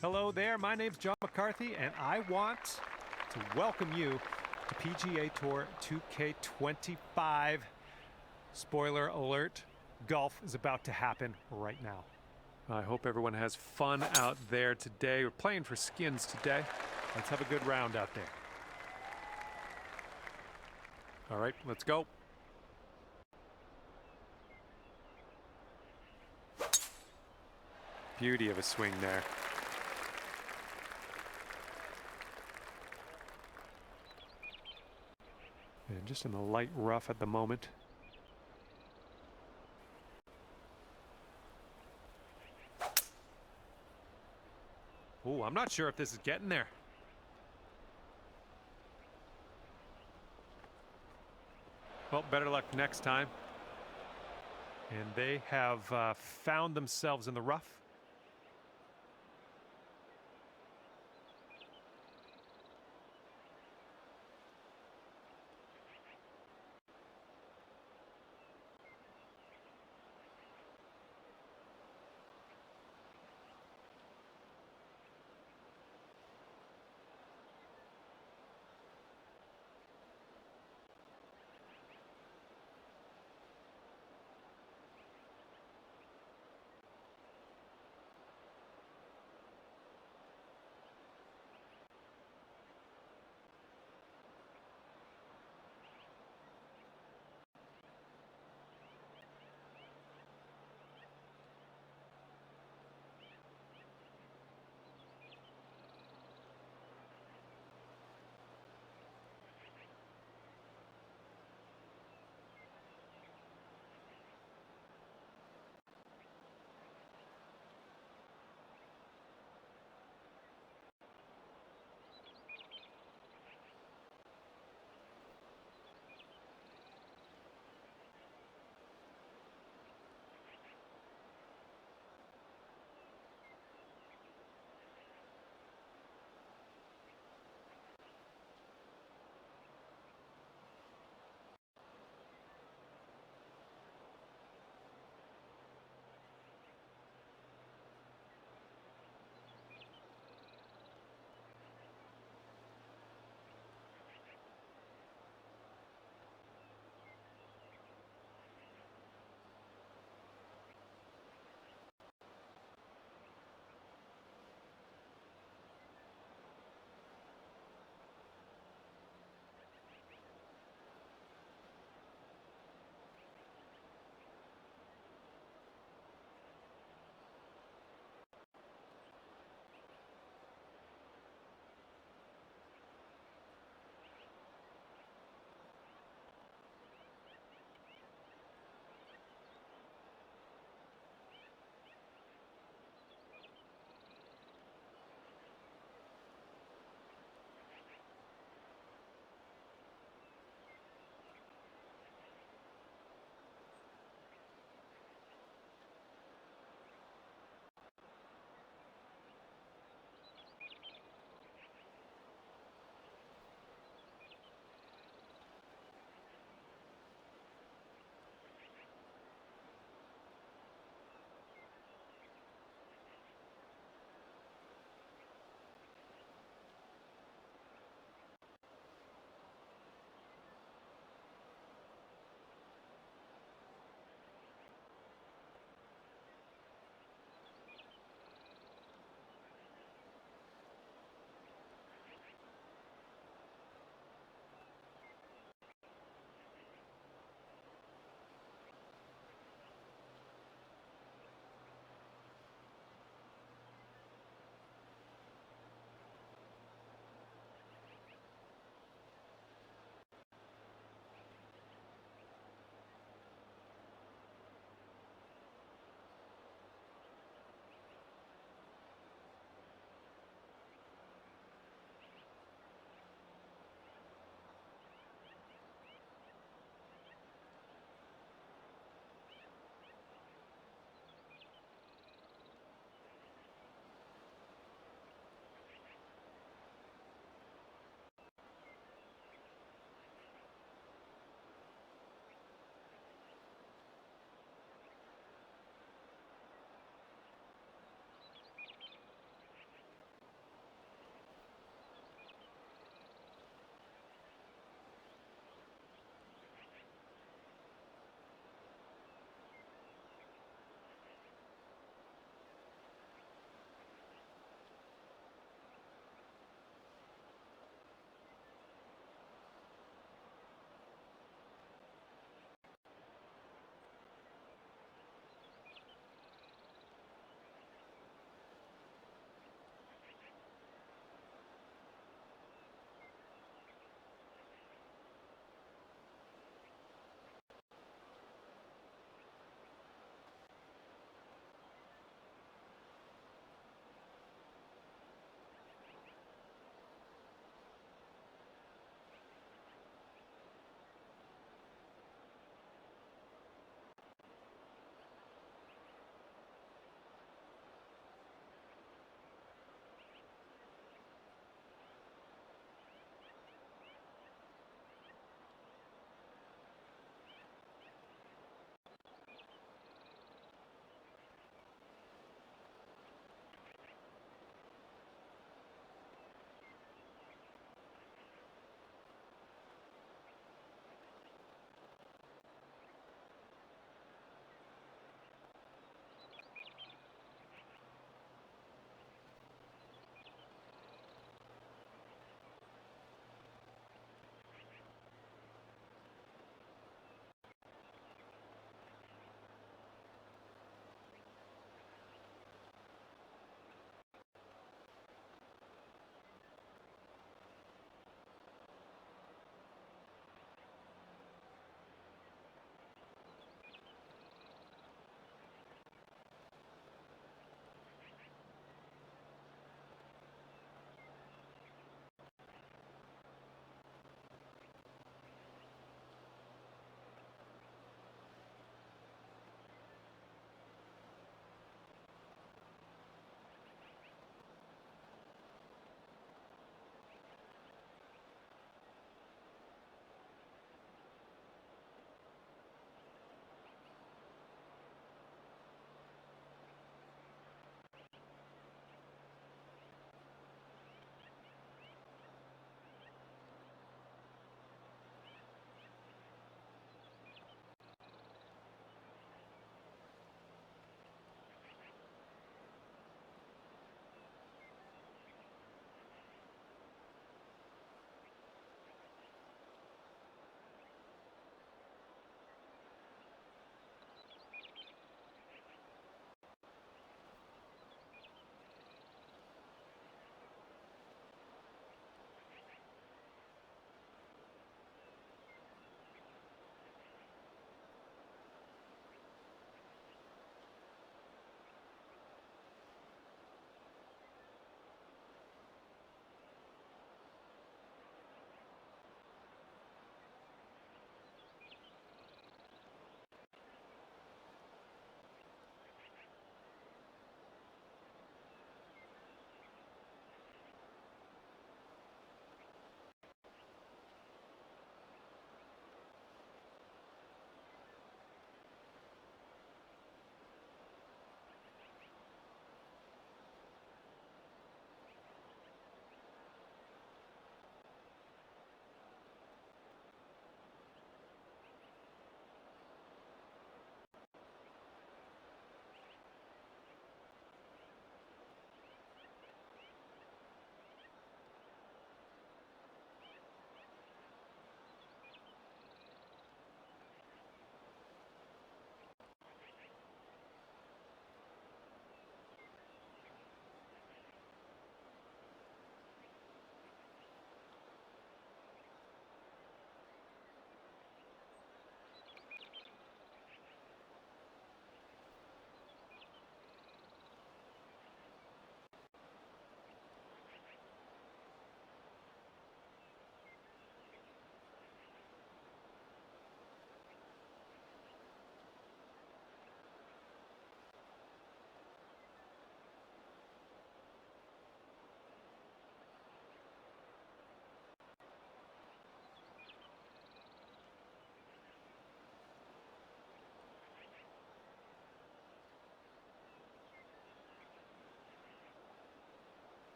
Hello there, my name's John McCarthy, and I want to welcome you to PGA Tour 2K25. Spoiler alert, golf is about to happen right now. I hope everyone has fun out there today. We're playing for skins today. Let's have a good round out there. All right, let's go. Beauty of a swing there. And just in the light rough at the moment. Ooh, I'm not sure if this is getting there. Well, better luck next time. And they have found themselves in the rough.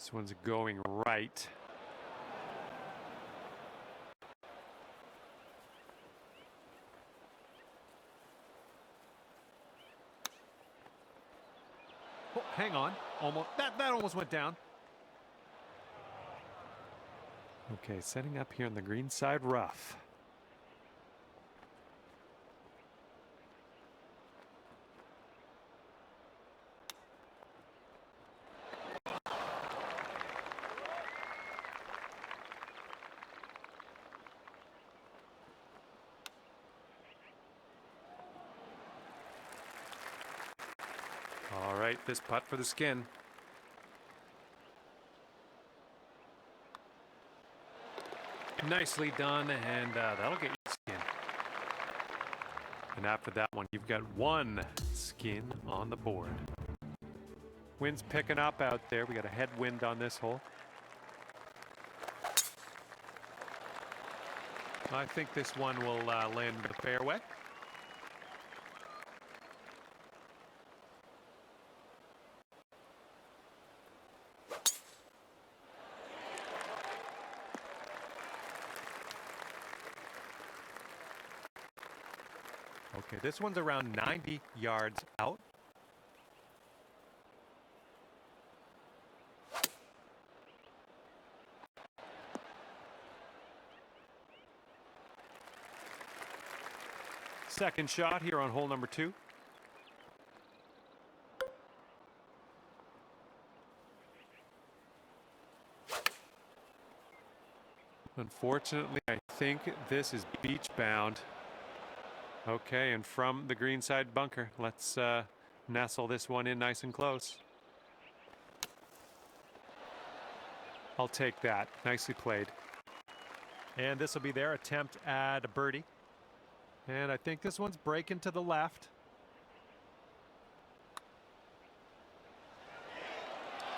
This one's going right. Oh, hang on. Almost that almost went down. Okay, setting up here on the green side rough. All right, this putt for the skin. Nicely done, and that'll get you skin. And after that one, you've got one skin on the board. Wind's picking up out there. We got a headwind on this hole. I think this one will land in the fairway. Okay, this one's around 90 yards out. Second shot here on hole number 2. Unfortunately, I think this is beach bound. Okay, and from the greenside bunker, let's nestle this one in nice and close. I'll take that. Nicely played. And this will be their attempt at a birdie. And I think this one's breaking to the left.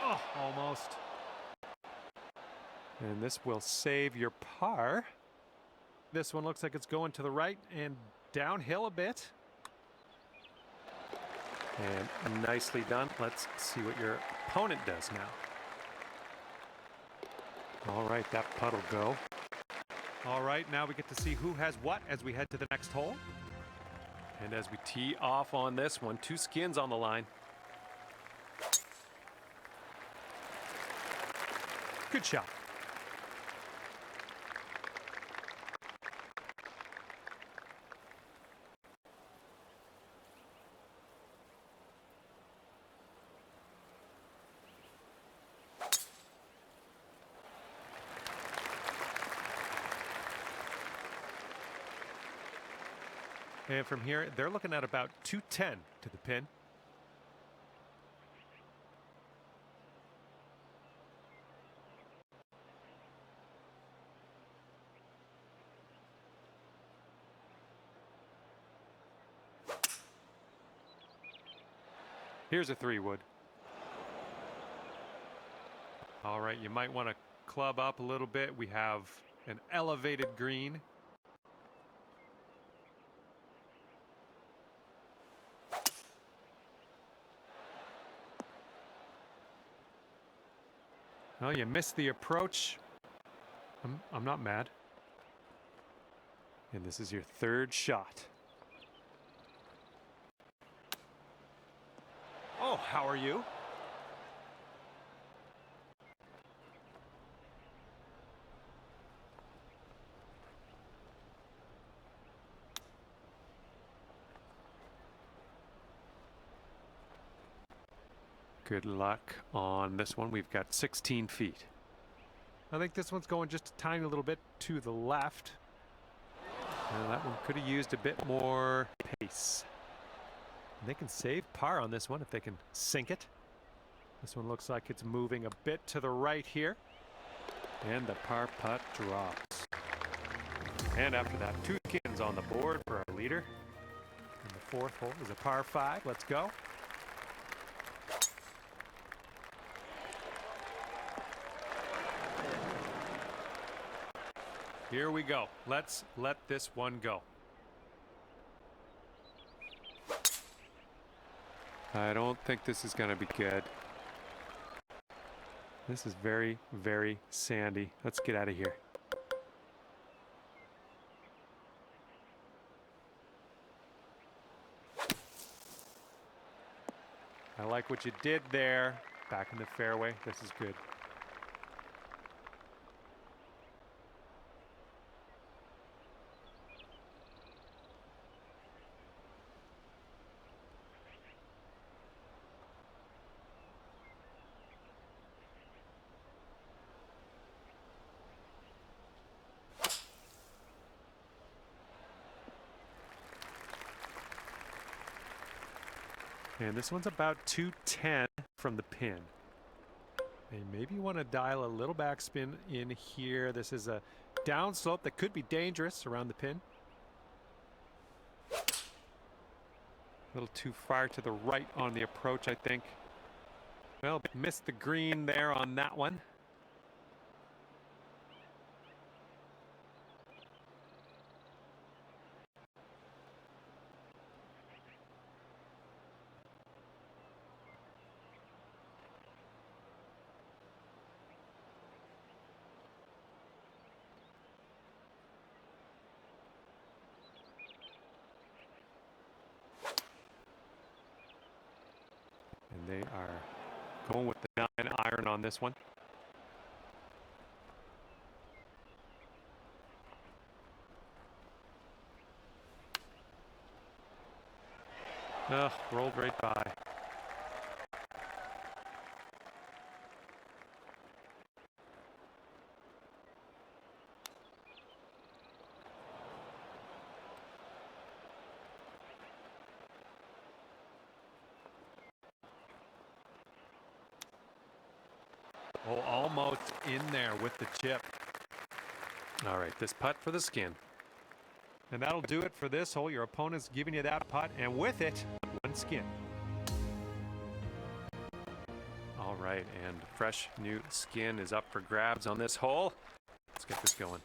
Oh, almost. And this will save your par. This one looks like it's going to the right and downhill a bit. And nicely done. Let's see what your opponent does now. All right, that putt will go. All right, now we get to see who has what as we head to the next hole. And as we tee off on this one, 2 skins on the line. Good shot. And from here, they're looking at about 210 to the pin. Here's a 3-wood. All right, you might want to club up a little bit. We have an elevated green. Well, you missed the approach. I'm not mad. And this is your 3rd shot. Oh, how are you? Good luck on this one. We've got 16 feet. I think this one's going just a tiny little bit to the left. And that one could have used a bit more pace. And they can save par on this one if they can sink it. This one looks like it's moving a bit to the right here. And the par putt drops. And after that, 2 skins on the board for our leader. And the 4th hole is a par 5. Let's go. Here we go. Let's let this one go. I don't think this is going to be good. This is very, very sandy. Let's get out of here. I like what you did there. Back in the fairway. This is good. And this one's about 210 from the pin. And maybe you want to dial a little backspin in here. This is a downslope that could be dangerous around the pin. A little too far to the right on the approach, I think. Well, missed the green there on that one. They are going with the 9 iron on this one. Ugh, rolled right by. Oh, almost in there with the chip. All right, this putt for the skin. And that'll do it for this hole. Your opponent's giving you that putt, and with it, 1 skin. All right, and fresh new skin is up for grabs on this hole. Let's get this going.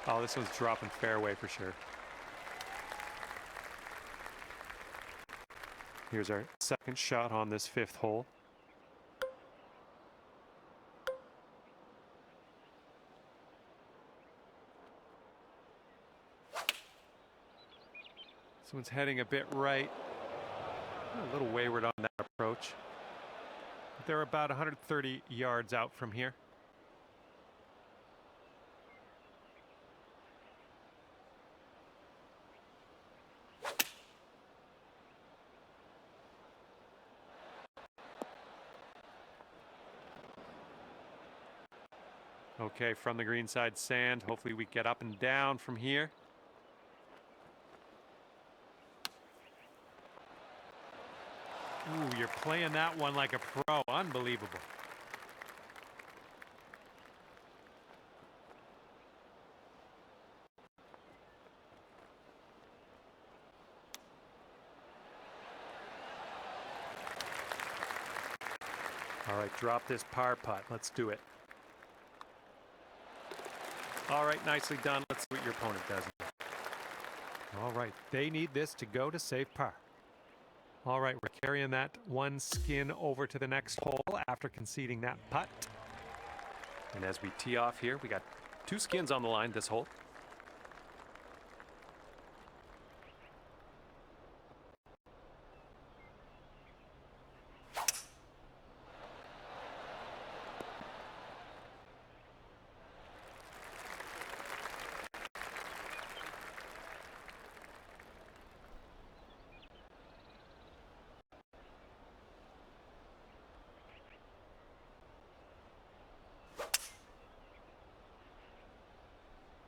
Oh, this one's dropping fairway for sure. Here's our second shot on this 5th hole. This one's heading a bit right. A little wayward on that approach. They're about 130 yards out from here. Okay, from the green side sand. Hopefully we get up and down from here. Ooh, you're playing that one like a pro. Unbelievable. All right, drop this par putt. Let's do it. All right, nicely done. Let's see what your opponent does. All right, they need this to go to save par. All right, we're carrying that 1 skin over to the next hole after conceding that putt. And as we tee off here, we got 2 skins on the line this hole.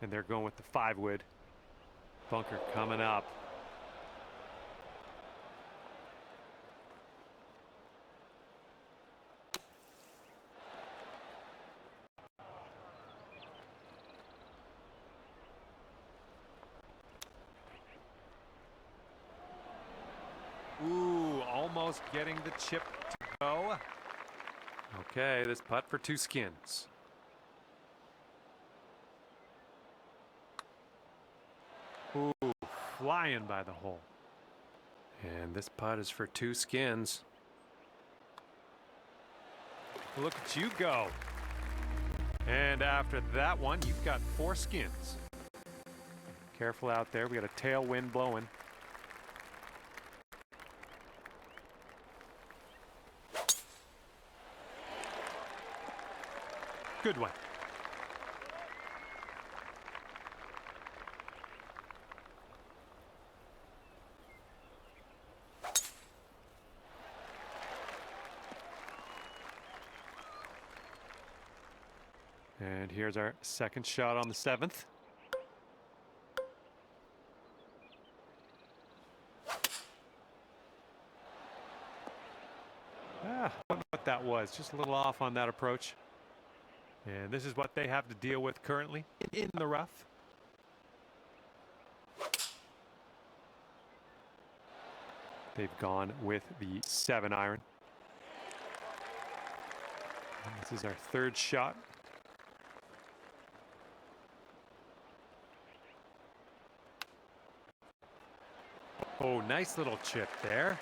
And they're going with the 5-wood. Bunker coming up. Ooh, almost getting the chip to go. Okay, this putt for 2 skins. flying by the hole. And this putt is for 2 skins. Look at you go. And after that one, you've got 4 skins. Careful out there. We got a tailwind blowing. Good one. And here's our second shot on the 7th. I don't know what that was. Just a little off on that approach. And this is what they have to deal with currently in the rough. They've gone with the 7-iron. This is our 3rd shot. Oh, nice little chip there.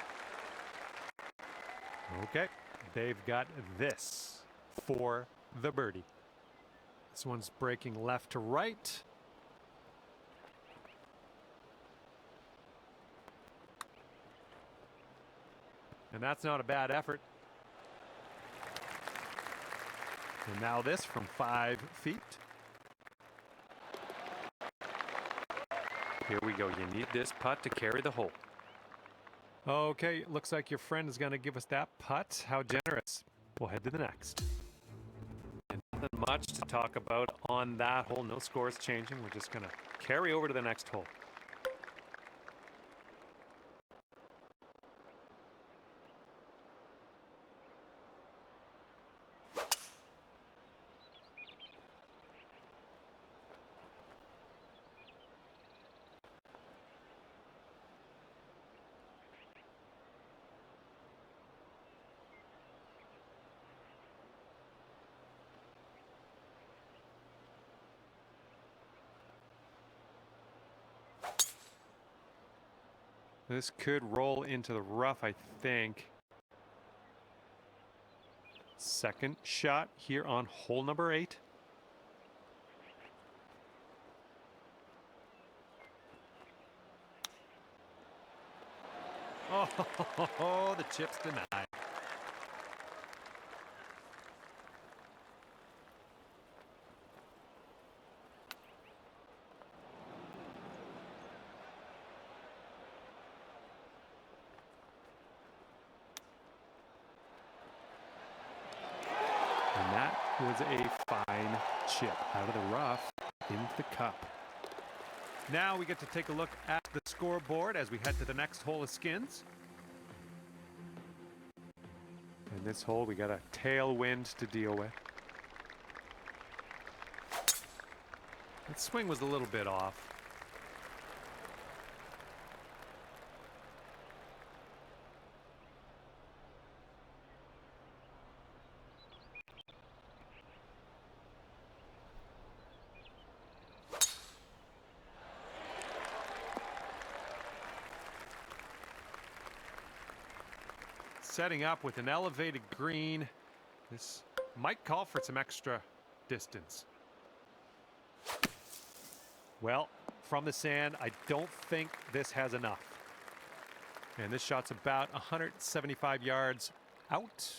Okay, they've got this for the birdie. This one's breaking left to right. And that's not a bad effort. And now this from 5 feet. Here we go. You need this putt to carry the hole. Okay, looks like your friend is going to give us that putt. How generous. We'll head to the next. And nothing much to talk about on that hole. No scores changing. We're just going to carry over to the next hole. This could roll into the rough, I think. Second shot here on hole number 8. Oh, the chip's denied. And that was a fine chip out of the rough into the cup. Now we get to take a look at the scoreboard as we head to the next hole of skins. In this hole, we got a tailwind to deal with. That swing was a little bit off. Setting up with an elevated green. This might call for some extra distance. Well, from the sand, I don't think this has enough. And this shot's about 175 yards out.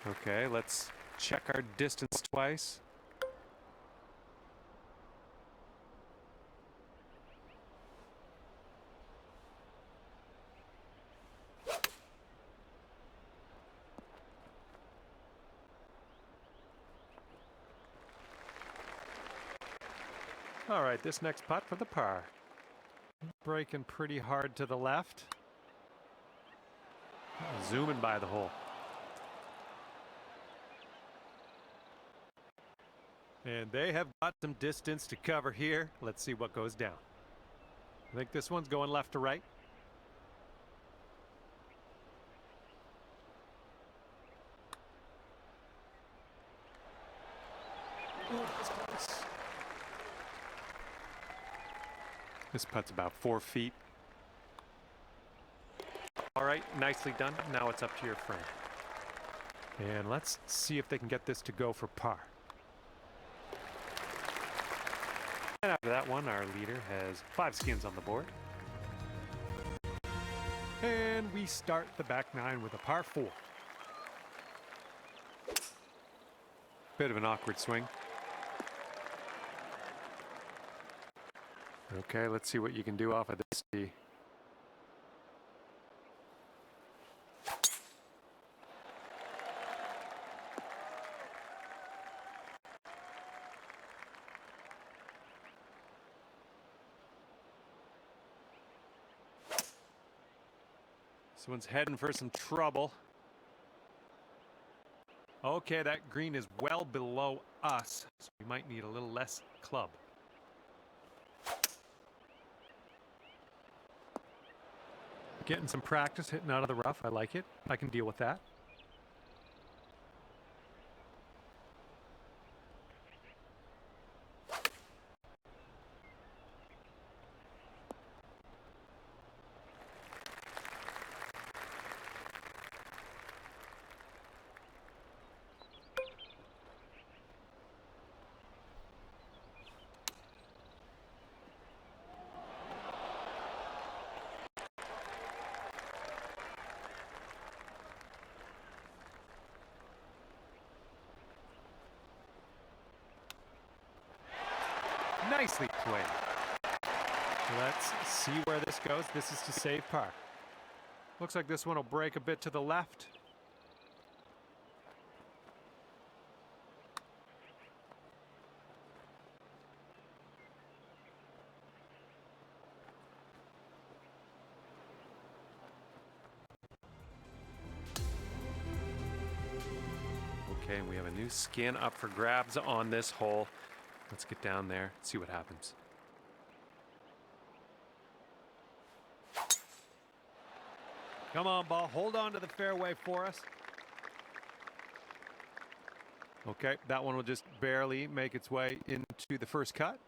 Okay, let's check our distance twice. All right, this next putt for the par. Breaking pretty hard to the left. Zooming by the hole. And they have got some distance to cover here. Let's see what goes down. I think this one's going left to right. Ooh, that was close. This putt's about 4 feet. All right, nicely done. Now it's up to your friend. And let's see if they can get this to go for par. And after that one, our leader has 5 skins on the board. And we start the back 9 with a par 4. Bit of an awkward swing. Okay, let's see what you can do off of this tee. This one's heading for some trouble. Okay, that green is well below us, so we might need a little less club. Getting some practice hitting out of the rough. I like it. I can deal with that. Nicely played. Let's see where this goes. This is to save par. Looks like this one will break a bit to the left. Okay, we have a new skin up for grabs on this hole. Let's get down there, see what happens. Come on, ball. Hold on to the fairway for us. Okay, that one will just barely make its way into the first cut.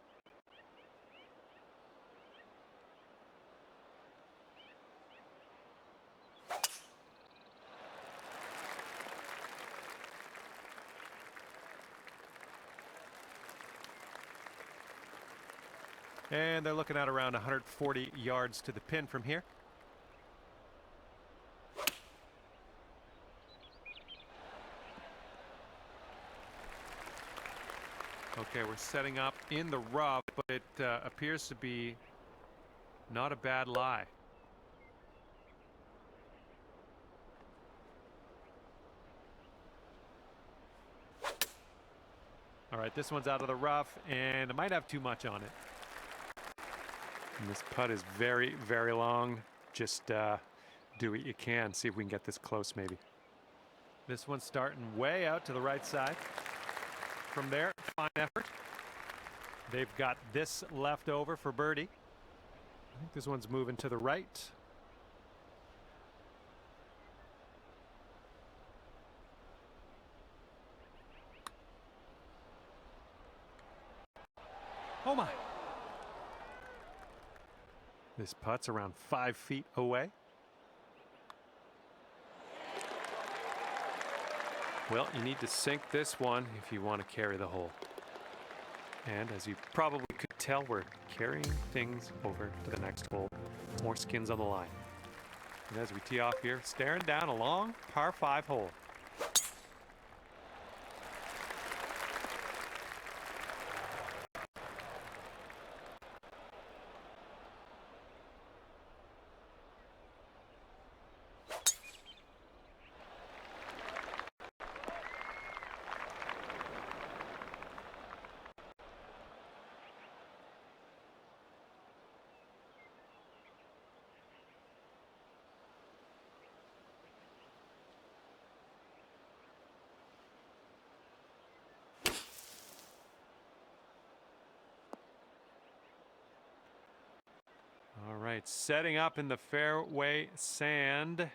And they're looking at around 140 yards to the pin from here. Okay, we're setting up in the rough, but it appears to be not a bad lie. All right, this one's out of the rough, and it might have too much on it. And this putt is very, very long. Just do what you can. See if we can get this close, maybe. This one's starting way out to the right side. From there, fine effort. They've got this left over for birdie. I think this one's moving to the right. Oh my! This putt's around 5 feet away. Well, you need to sink this one if you want to carry the hole. And as you probably could tell, we're carrying things over to the next hole. More skins on the line. And as we tee off here, staring down a long par 5 hole. All right, setting up in the fairway sand.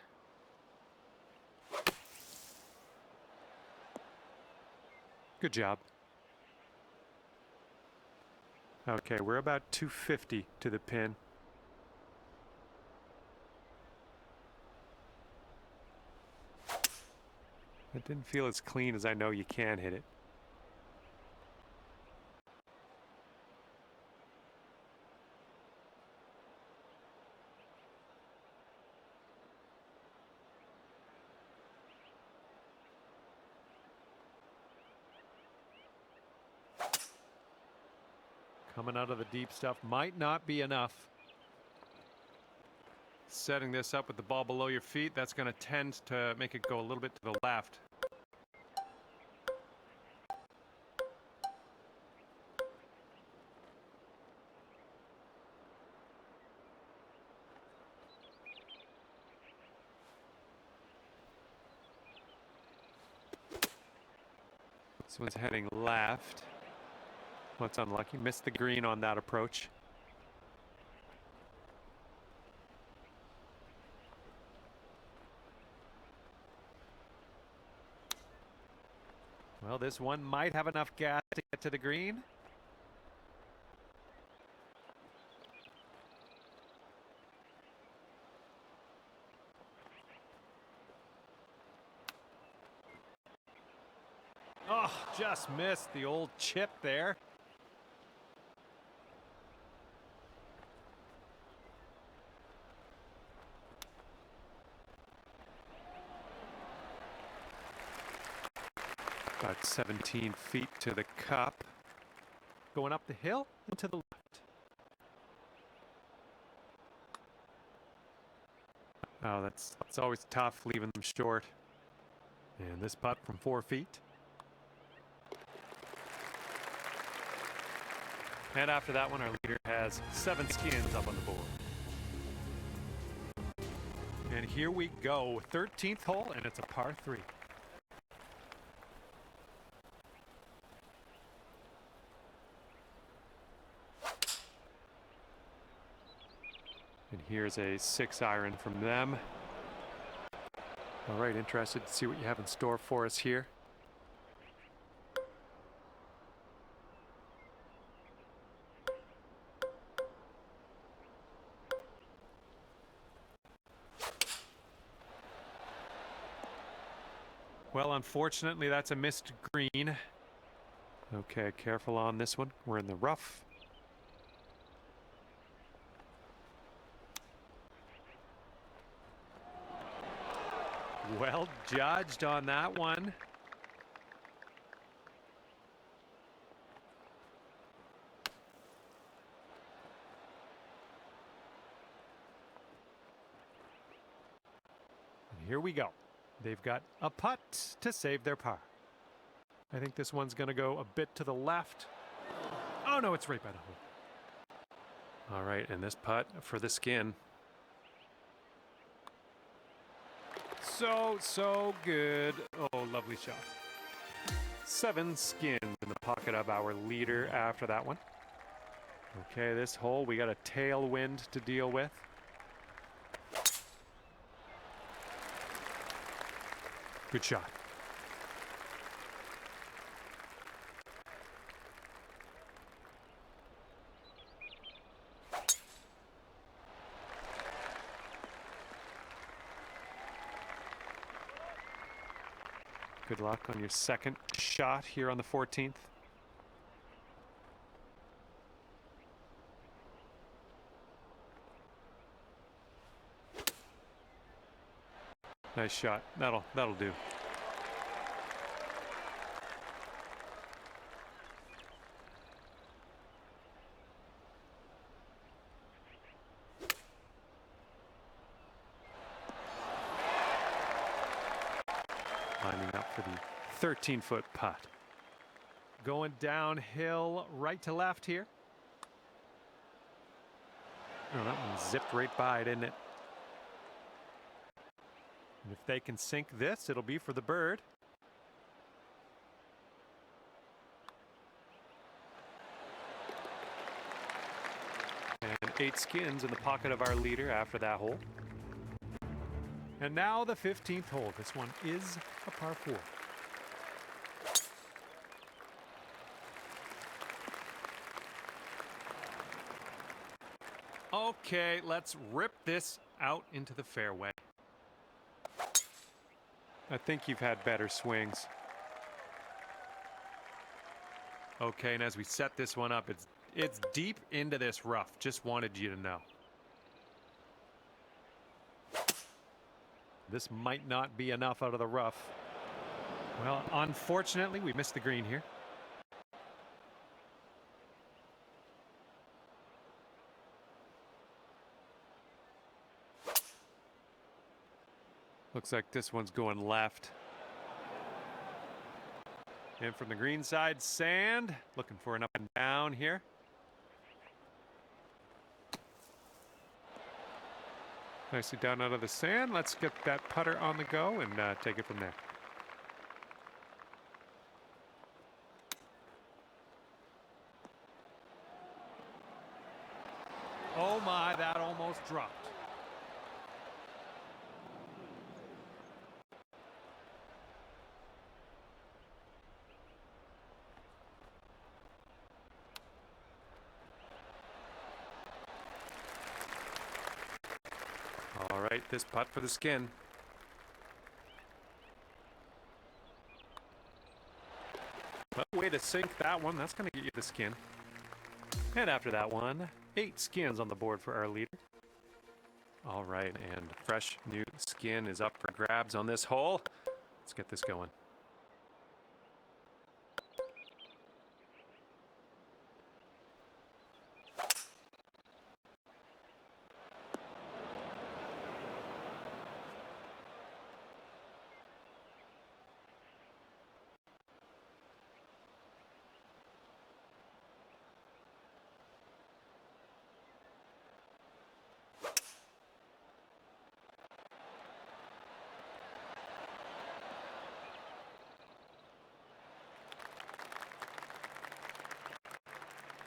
Good job. Okay, we're about 250 to the pin. It didn't feel as clean as I know you can hit it. Coming out of the deep stuff might not be enough. Setting this up with the ball below your feet, that's going to tend to make it go a little bit to the left. This one's heading left. Well, it's unlucky. Missed the green on that approach. Well, this one might have enough gas to get to the green. Oh, just missed the old chip there. About 17 feet to the cup. Going up the hill and to the left. Oh, that's always tough, leaving them short. And this putt from 4 feet. And after that one, our leader has 7 skins up on the board. And here we go, 13th hole, and it's a par 3. And here's a 6-iron from them. All right, interested to see what you have in store for us here. Well, unfortunately, that's a missed green. Okay, careful on this one. We're in the rough. Well judged on that one. And here we go. They've got a putt to save their par. I think this one's going to go a bit to the left. Oh, no, it's right by the hole. All right, and this putt for the skin. So good. Oh, lovely shot. 7 skins in the pocket of our leader after that one. Okay, this hole, we got a tailwind to deal with. Good shot. Good luck on your second shot here on the 14th. Nice shot. That'll do. Lining up for the 13-foot putt. Going downhill right to left here. Oh, that one zipped right by, didn't it? And if they can sink this, it'll be for the bird. And 8 skins in the pocket of our leader after that hole. And now the 15th hole. This one is a par 4. Okay, let's rip this out into the fairway. I think you've had better swings. Okay, and as we set this one up, it's deep into this rough. Just wanted you to know. This might not be enough out of the rough. Well, unfortunately, we missed the green here. Looks like this one's going left. And from the green side, sand. Looking for an up and down here. Nicely down out of the sand. Let's get that putter on the go and take it from there. Oh my, that almost dropped. All right, this putt for the skin. But way to sink that one. That's going to get you the skin. And after that one, 8 skins on the board for our leader. All right, and fresh new skin is up for grabs on this hole. Let's get this going.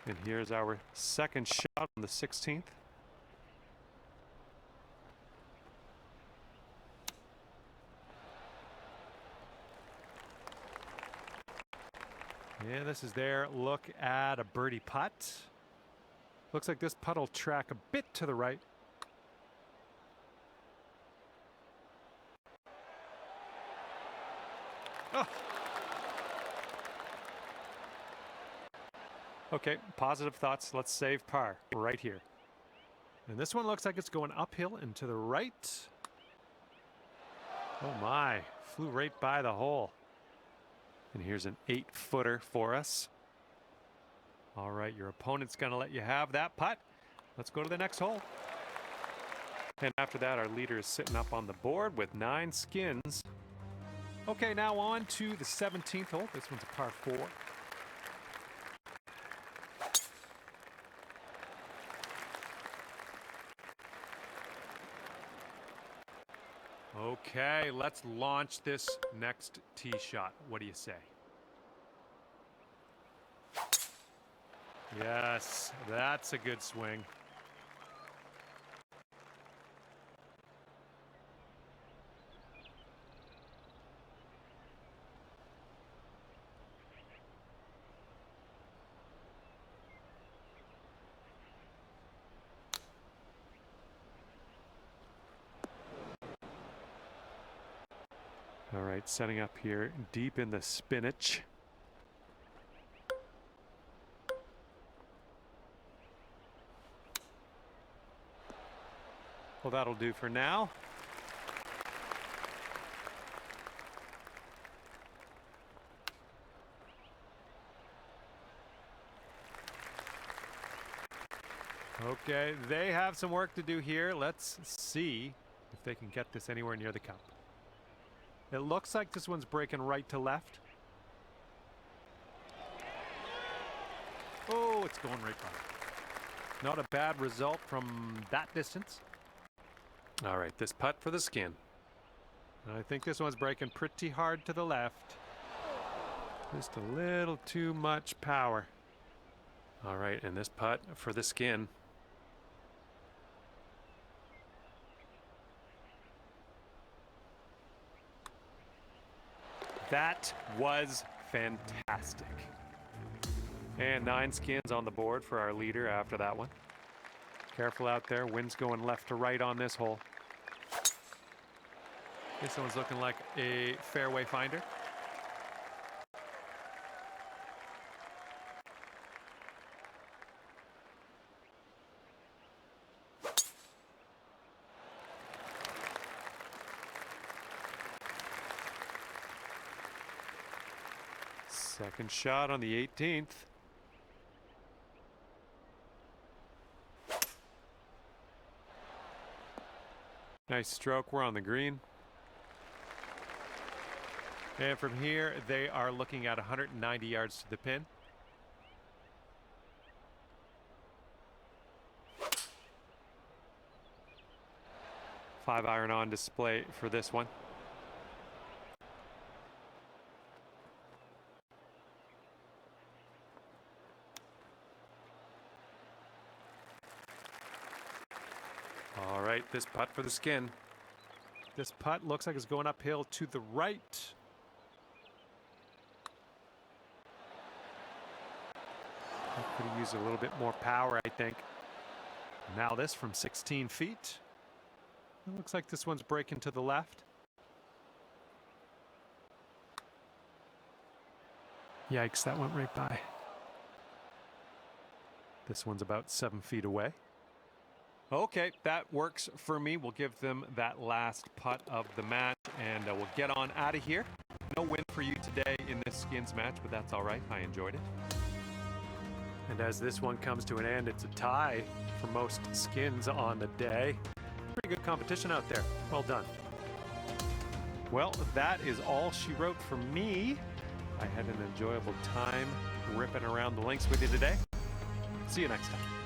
And here's our second shot on the 16th. Yeah, this is their look at a birdie putt. Looks like this putt will track a bit to the right. Oh. Okay, positive thoughts. Let's save par right here. And this one looks like it's going uphill and to the right. Oh my, flew right by the hole. And here's an 8-footer for us. All right, your opponent's gonna let you have that putt. Let's go to the next hole. And after that, our leader is sitting up on the board with 9 skins. Okay, now on to the 17th hole. This one's a par 4. Okay, let's launch this next tee shot. What do you say? Yes, that's a good swing. All right, setting up here deep in the spinach. Well, that'll do for now. Okay, they have some work to do here. Let's see if they can get this anywhere near the cup. It looks like this one's breaking right to left. Oh, it's going right by. Not a bad result from that distance. All right, this putt for the skin. I think this one's breaking pretty hard to the left. Just a little too much power. All right, and this putt for the skin. That was fantastic. And 9 skins on the board for our leader after that one. Careful out there. Wind's going left to right on this hole. This one's looking like a fairway finder. Second shot on the 18th. Nice stroke. We're on the green. And from here, they are looking at 190 yards to the pin. Five iron on display for this one. All right, this putt for the skin. This putt looks like it's going uphill to the right. I could use a little bit more power, I think. Now this from 16 feet. It looks like this one's breaking to the left. Yikes, that went right by. This one's about 7 feet away. Okay, that works for me. We'll give them that last putt of the match, and we'll get on out of here. No win for you today in this skins match, but that's all right. I enjoyed it. And as this one comes to an end, it's a tie for most skins on the day. Pretty good competition out there. Well done. Well, that is all she wrote for me. I had an enjoyable time ripping around the links with you today. See you next time.